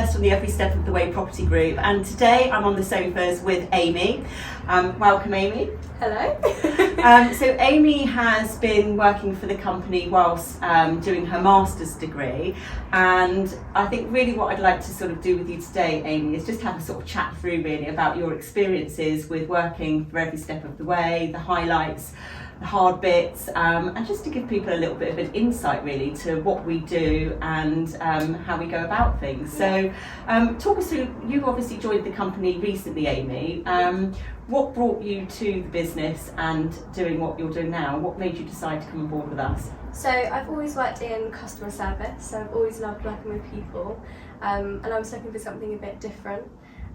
Celeste from the Every Step of the Way Property Group, and today I'm on the sofas with Aimee. Welcome, Aimee. Hello. So Aimee has been working for the company whilst doing her master's degree, and I think really what I'd like to sort of do with you today, Aimee, is just have a sort of chat through really about your experiences with working for Every Step of the Way, the highlights, the hard bits, and just to give people a little bit of an insight really to what we do and how we go about things. So talk us through, you obviously joined the company recently, Aimee. What brought you to the business and doing what you're doing now? What made you decide to come on board with us? So I've always worked in customer service, so I've always loved working with people, and I was looking for something a bit different.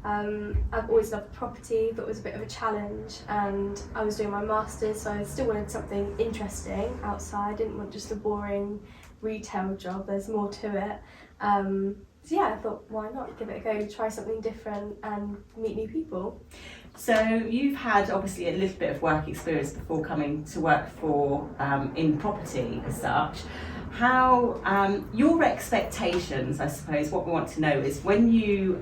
I've always loved property, but it was a bit of a challenge, and I was doing my master's, so I still wanted something interesting outside. I didn't want just a boring retail job, there's more to it. So yeah, I thought, why not give it a go, try something different and meet new people. So you've had obviously a little bit of work experience before coming to work for in property as such. How your expectations, I suppose, what we want to know is when you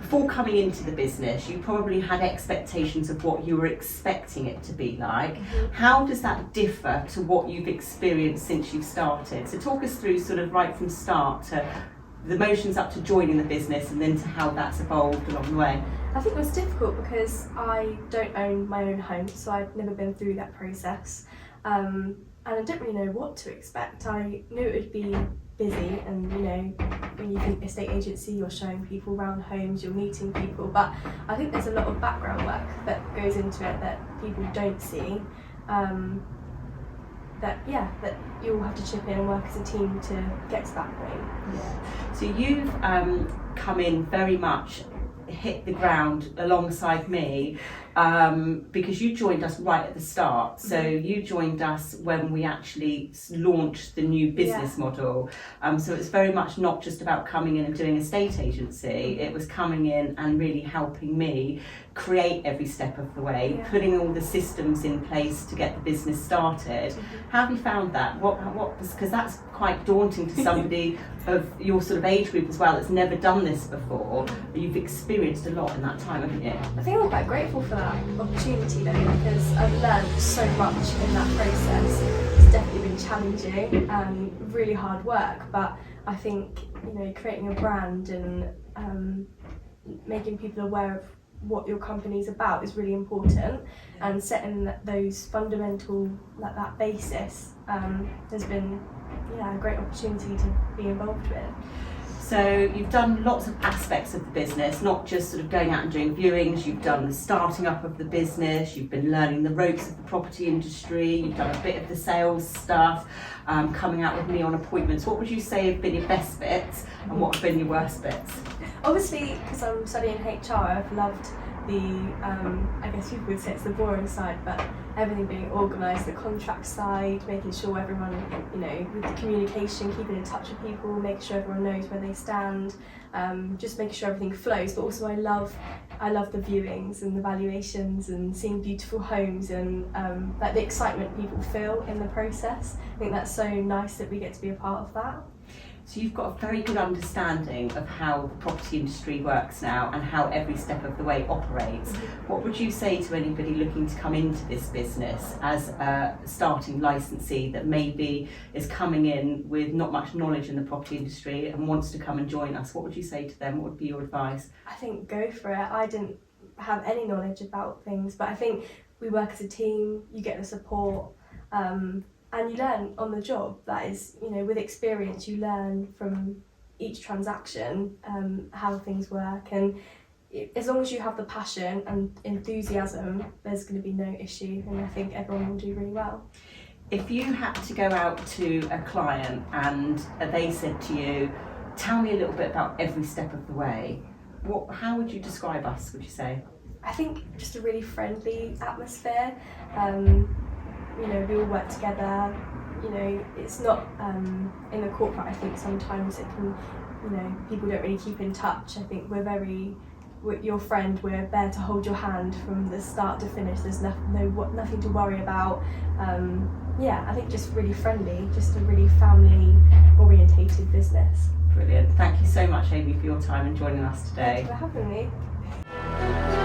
before coming into the business, you probably had expectations of what you were expecting it to be like. Mm-hmm. How does that differ to what you've experienced since you've started? So talk us through sort of right from start to the motions up to joining the business and then to how that's evolved along the way. I think it was difficult because I don't own my own home, so I'd never been through that process. And I didn't really know what to expect. I knew it would be busy, and you know, when you think estate agency, you're showing people around homes, you're meeting people, but I think there's a lot of background work that goes into it that people don't see. That you all have to chip in and work as a team to get to that point. Yeah. So you've come in very much hit the ground alongside me because you joined us right at the start. So you joined us when we actually launched the new business model. So it's very much not just about coming in and doing estate agency. It was coming in and really helping me create every step of the way, putting all the systems in place to get the business started. How have you found that? What because that's quite daunting to somebody of your sort of age group as well that's never done this before. You've experienced a lot in that time, haven't you? I think I'm quite grateful for that opportunity though, because I've learned so much in that process. It's definitely been challenging and really hard work, but I think, you know, creating a brand and making people aware of what your company's about is really important, and setting those fundamental, like that basis, has been a great opportunity to be involved with. So you've done lots of aspects of the business, not just sort of going out and doing viewings. You've done the starting up of the business, you've been learning the ropes of the property industry, you've done a bit of the sales stuff, coming out with me on appointments. What would you say have been your best bits and what have been your worst bits? Obviously, because I'm studying HR, I've loved the, I guess people would say it's the boring side, but everything being organised, the contract side, making sure everyone, you know, with the communication, keeping in touch with people, making sure everyone knows where they stand, just making sure everything flows. But also I love the viewings and the valuations and seeing beautiful homes and like the excitement people feel in the process. I think that's so nice that we get to be a part of that. So you've got a very good understanding of how the property industry works now and how every step of the way operates. What would you say to anybody looking to come into this business as a starting licensee that maybe is coming in with not much knowledge in the property industry and wants to come and join us? What would you say to them? What would be your advice? I think go for it. I didn't have any knowledge about things, but I think we work as a team, you get the support, and you learn on the job. That is, you know, with experience you learn from each transaction how things work, and as long as you have the passion and enthusiasm, there's going to be no issue, and I think everyone will do really well. If you had to go out to a client and they said to you, tell me a little bit about every step of the way, how would you describe us, would you say? I think just a really friendly atmosphere. You know, we all work together. You know, it's not in the corporate. I think sometimes it can, you know, people don't really keep in touch. I think we're your friend. We're there to hold your hand from the start to finish. There's nothing to worry about. I think just really friendly, just a really family orientated business. Brilliant. Thank you so much, Aimee, for your time and joining us Thank today. you for having me.